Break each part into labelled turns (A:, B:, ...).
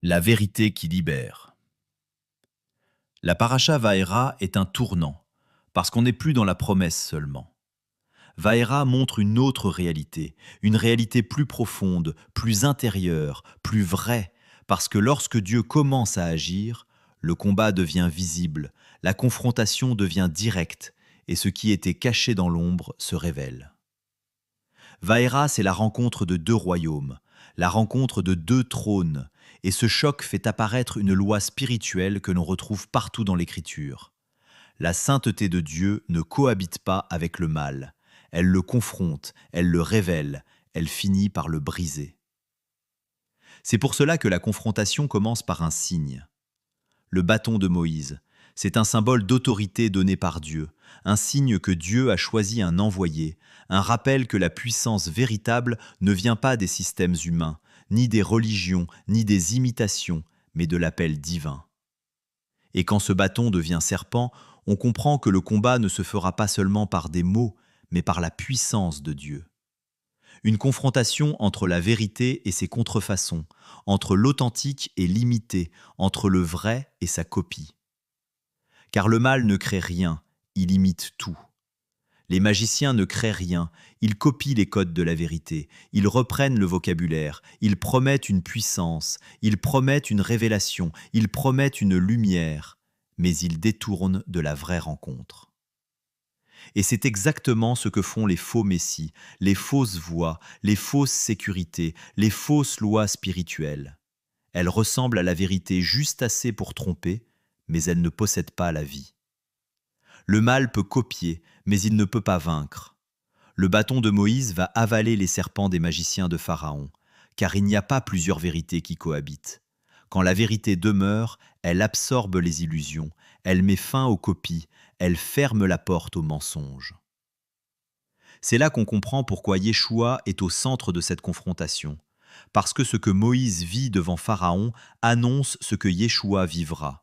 A: La vérité qui libère. La paracha Vaera est un tournant, parce qu'on n'est plus dans la promesse seulement. Vaera montre une autre réalité, une réalité plus profonde, plus intérieure, plus vraie, parce que lorsque Dieu commence à agir, le combat devient visible, la confrontation devient directe, et ce qui était caché dans l'ombre se révèle. Vaera, c'est la rencontre de deux royaumes, la rencontre de deux trônes, et ce choc fait apparaître une loi spirituelle que l'on retrouve partout dans l'Écriture. La sainteté de Dieu ne cohabite pas avec le mal. Elle le confronte, elle le révèle, elle finit par le briser. C'est pour cela que la confrontation commence par un signe. Le bâton de Moïse, c'est un symbole d'autorité donné par Dieu, un signe que Dieu a choisi un envoyé, un rappel que la puissance véritable ne vient pas des systèmes humains, ni des religions, ni des imitations, mais de l'appel divin. Et quand ce bâton devient serpent, on comprend que le combat ne se fera pas seulement par des mots, mais par la puissance de Dieu. Une confrontation entre la vérité et ses contrefaçons, entre l'authentique et l'imité, entre le vrai et sa copie. Car le mal ne crée rien, il imite tout. Les magiciens ne créent rien, ils copient les codes de la vérité, ils reprennent le vocabulaire, ils promettent une puissance, ils promettent une révélation, ils promettent une lumière, mais ils détournent de la vraie rencontre. Et c'est exactement ce que font les faux messies, les fausses voies, les fausses sécurités, les fausses lois spirituelles. Elles ressemblent à la vérité juste assez pour tromper, mais elles ne possèdent pas la vie. Le mal peut copier, mais il ne peut pas vaincre. Le bâton de Moïse va avaler les serpents des magiciens de Pharaon, car il n'y a pas plusieurs vérités qui cohabitent. Quand la vérité demeure, elle absorbe les illusions, elle met fin aux copies, elle ferme la porte aux mensonges. C'est là qu'on comprend pourquoi Yeshua est au centre de cette confrontation, parce que ce que Moïse vit devant Pharaon annonce ce que Yeshua vivra.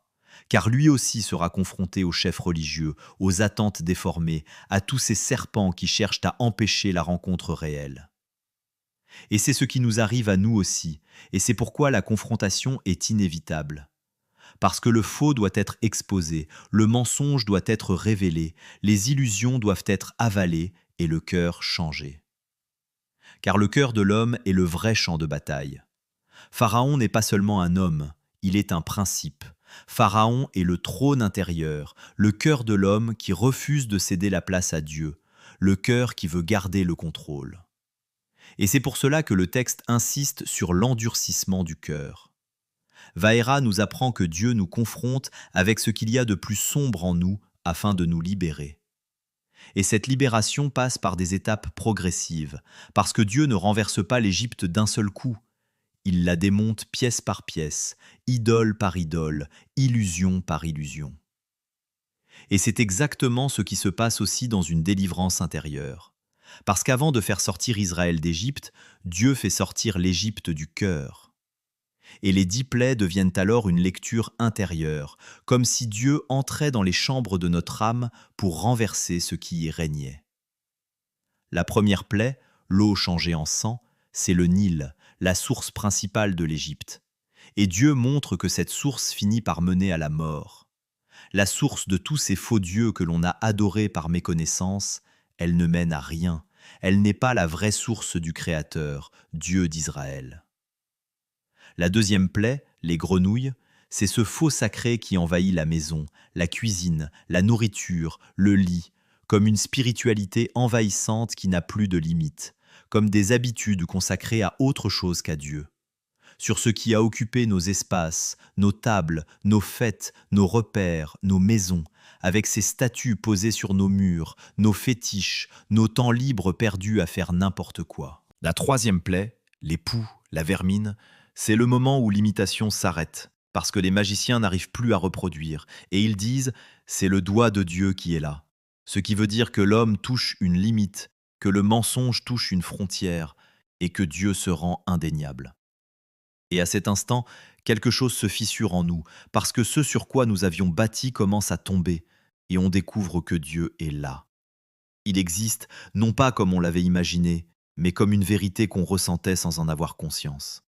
A: Car lui aussi sera confronté aux chefs religieux, aux attentes déformées, à tous ces serpents qui cherchent à empêcher la rencontre réelle. Et c'est ce qui nous arrive à nous aussi, et c'est pourquoi la confrontation est inévitable. Parce que le faux doit être exposé, le mensonge doit être révélé, les illusions doivent être avalées et le cœur changé. Car le cœur de l'homme est le vrai champ de bataille. Pharaon n'est pas seulement un homme, il est un principe. Pharaon est le trône intérieur, le cœur de l'homme qui refuse de céder la place à Dieu, le cœur qui veut garder le contrôle. Et c'est pour cela que le texte insiste sur l'endurcissement du cœur. Vaera nous apprend que Dieu nous confronte avec ce qu'il y a de plus sombre en nous afin de nous libérer. Et cette libération passe par des étapes progressives, parce que Dieu ne renverse pas l'Égypte d'un seul coup. Il la démonte pièce par pièce, idole par idole, illusion par illusion. Et c'est exactement ce qui se passe aussi dans une délivrance intérieure. Parce qu'avant de faire sortir Israël d'Égypte, Dieu fait sortir l'Égypte du cœur. Et les 10 plaies deviennent alors une lecture intérieure, comme si Dieu entrait dans les chambres de notre âme pour renverser ce qui y régnait. La première plaie, l'eau changée en sang, c'est le Nil, la source principale de l'Égypte. Et Dieu montre que cette source finit par mener à la mort. La source de tous ces faux dieux que l'on a adorés par méconnaissance, elle ne mène à rien. Elle n'est pas la vraie source du Créateur, Dieu d'Israël. La deuxième plaie, les grenouilles, c'est ce faux sacré qui envahit la maison, la cuisine, la nourriture, le lit, comme une spiritualité envahissante qui n'a plus de limites, comme des habitudes consacrées à autre chose qu'à Dieu. Sur ce qui a occupé nos espaces, nos tables, nos fêtes, nos repères, nos maisons, avec ces statues posées sur nos murs, nos fétiches, nos temps libres perdus à faire n'importe quoi. La troisième plaie, les poux, la vermine, c'est le moment où l'imitation s'arrête, parce que les magiciens n'arrivent plus à reproduire, et ils disent « c'est le doigt de Dieu qui est là », ce qui veut dire que l'homme touche une limite, que le mensonge touche une frontière, et que Dieu se rend indéniable. Et à cet instant, quelque chose se fissure en nous, parce que ce sur quoi nous avions bâti commence à tomber, et on découvre que Dieu est là. Il existe, non pas comme on l'avait imaginé, mais comme une vérité qu'on ressentait sans en avoir conscience.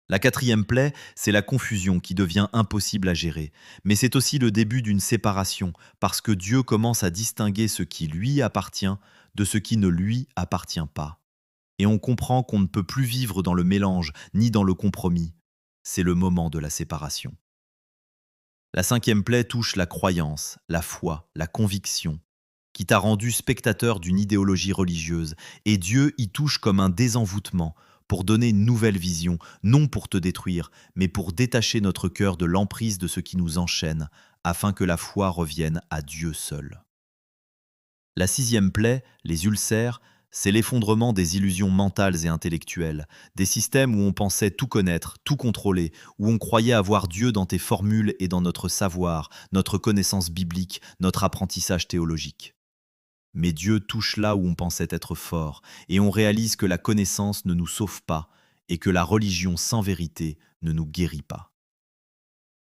A: La quatrième plaie, c'est la confusion qui devient impossible à gérer. Mais c'est aussi le début d'une séparation, parce que Dieu commence à distinguer ce qui lui appartient de ce qui ne lui appartient pas. Et on comprend qu'on ne peut plus vivre dans le mélange ni dans le compromis. C'est le moment de la séparation. La cinquième plaie touche la croyance, la foi, la conviction, qui t'a rendu spectateur d'une idéologie religieuse, et Dieu y touche comme un désenvoûtement pour donner une nouvelle vision, non pour te détruire, mais pour détacher notre cœur de l'emprise de ce qui nous enchaîne, afin que la foi revienne à Dieu seul. La sixième plaie, les ulcères, c'est l'effondrement des illusions mentales et intellectuelles, des systèmes où on pensait tout connaître, tout contrôler, où on croyait avoir Dieu dans tes formules et dans notre savoir, notre connaissance biblique, notre apprentissage théologique. Mais Dieu touche là où on pensait être fort, et on réalise que la connaissance ne nous sauve pas, et que la religion sans vérité ne nous guérit pas.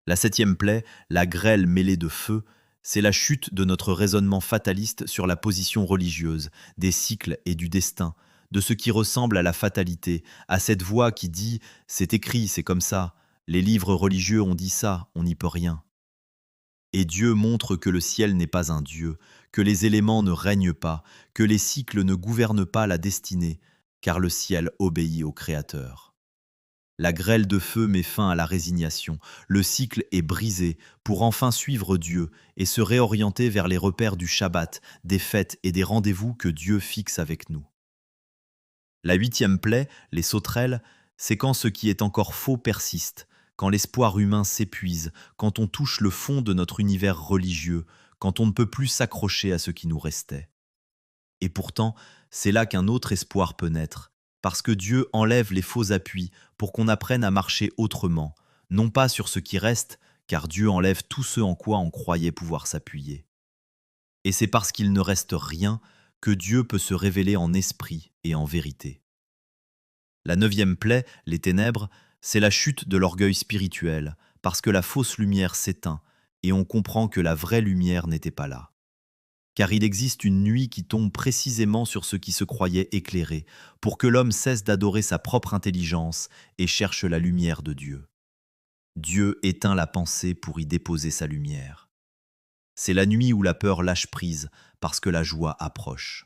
A: La septième plaie, la grêle mêlée de feu, c'est la chute de notre raisonnement fataliste sur la position religieuse, des cycles et du destin, de ce qui ressemble à la fatalité, à cette voix qui dit « c'est écrit, c'est comme ça, les livres religieux ont dit ça, on n'y peut rien ». Et Dieu montre que le ciel n'est pas un Dieu, que les éléments ne règnent pas, que les cycles ne gouvernent pas la destinée, car le ciel obéit au Créateur. La grêle de feu met fin à la résignation, le cycle est brisé pour enfin suivre Dieu et se réorienter vers les repères du Shabbat, des fêtes et des rendez-vous que Dieu fixe avec nous. La huitième plaie, les sauterelles, c'est quand ce qui est encore faux persiste, quand l'espoir humain s'épuise, quand on touche le fond de notre univers religieux, quand on ne peut plus s'accrocher à ce qui nous restait. Et pourtant, c'est là qu'un autre espoir peut naître, parce que Dieu enlève les faux appuis pour qu'on apprenne à marcher autrement, non pas sur ce qui reste, car Dieu enlève tout ce en quoi on croyait pouvoir s'appuyer. Et c'est parce qu'il ne reste rien que Dieu peut se révéler en esprit et en vérité. La neuvième plaie, les ténèbres, c'est la chute de l'orgueil spirituel, parce que la fausse lumière s'éteint et on comprend que la vraie lumière n'était pas là. Car il existe une nuit qui tombe précisément sur ce qui se croyait éclairé, pour que l'homme cesse d'adorer sa propre intelligence et cherche la lumière de Dieu. Dieu éteint la pensée pour y déposer sa lumière. C'est la nuit où la peur lâche prise, parce que la joie approche.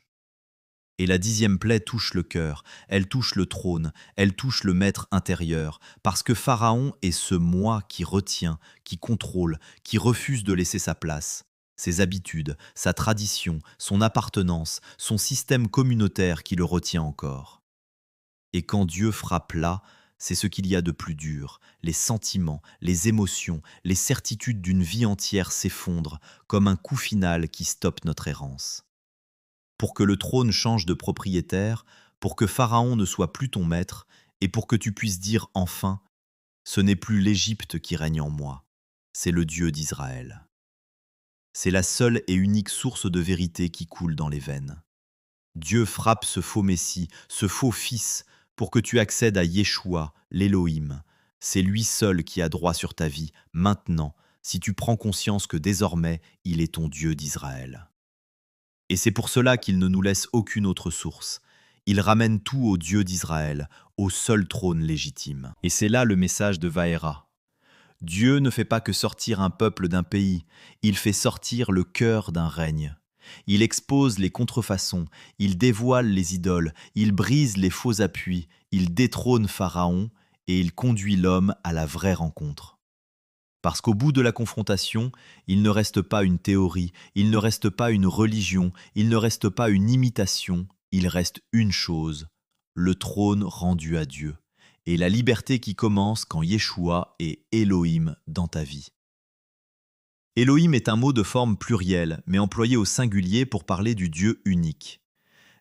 A: Et la dixième plaie touche le cœur, elle touche le trône, elle touche le maître intérieur, parce que Pharaon est ce moi qui retient, qui contrôle, qui refuse de laisser sa place. Ses habitudes, sa tradition, son appartenance, son système communautaire qui le retient encore. Et quand Dieu frappe là, c'est ce qu'il y a de plus dur. Les sentiments, les émotions, les certitudes d'une vie entière s'effondrent comme un coup final qui stoppe notre errance. Pour que le trône change de propriétaire, pour que Pharaon ne soit plus ton maître, et pour que tu puisses dire enfin « Ce n'est plus l'Égypte qui règne en moi, c'est le Dieu d'Israël ». C'est la seule et unique source de vérité qui coule dans les veines. Dieu frappe ce faux Messie, ce faux Fils, pour que tu accèdes à Yeshua, l'Élohim. C'est lui seul qui a droit sur ta vie, maintenant, si tu prends conscience que désormais, il est ton Dieu d'Israël. Et c'est pour cela qu'il ne nous laisse aucune autre source. Il ramène tout au Dieu d'Israël, au seul trône légitime. Et c'est là le message de Vaera. Dieu ne fait pas que sortir un peuple d'un pays, il fait sortir le cœur d'un règne. Il expose les contrefaçons, il dévoile les idoles, il brise les faux appuis, il détrône Pharaon et il conduit l'homme à la vraie rencontre. Parce qu'au bout de la confrontation, il ne reste pas une théorie, il ne reste pas une religion, il ne reste pas une imitation, il reste une chose, le trône rendu à Dieu, et la liberté qui commence quand Yeshua est Elohim dans ta vie. Elohim est un mot de forme plurielle, mais employé au singulier pour parler du Dieu unique.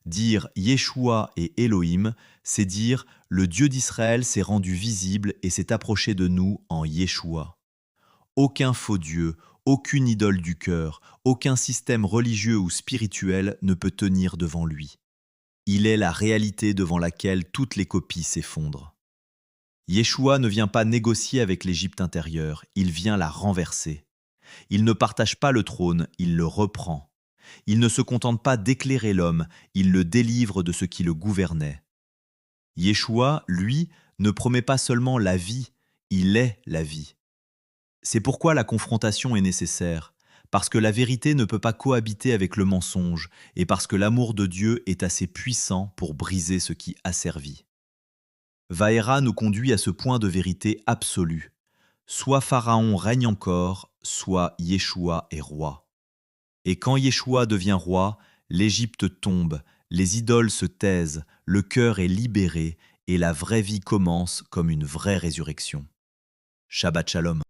A: Dire Yeshua et Elohim, c'est dire le Dieu d'Israël s'est rendu visible et s'est approché de nous en Yeshua. Aucun faux Dieu, aucune idole du cœur, aucun système religieux ou spirituel ne peut tenir devant lui. Il est la réalité devant laquelle toutes les copies s'effondrent. Yeshua ne vient pas négocier avec l'Égypte intérieure, il vient la renverser. Il ne partage pas le trône, il le reprend. Il ne se contente pas d'éclairer l'homme, il le délivre de ce qui le gouvernait. Yeshua, lui, ne promet pas seulement la vie, il est la vie. C'est pourquoi la confrontation est nécessaire, parce que la vérité ne peut pas cohabiter avec le mensonge, et parce que l'amour de Dieu est assez puissant pour briser ce qui asservit. Vaera nous conduit à ce point de vérité absolue. Soit Pharaon règne encore, soit Yeshua est roi. Et quand Yeshua devient roi, l'Égypte tombe, les idoles se taisent, le cœur est libéré et la vraie vie commence comme une vraie résurrection. Shabbat Shalom.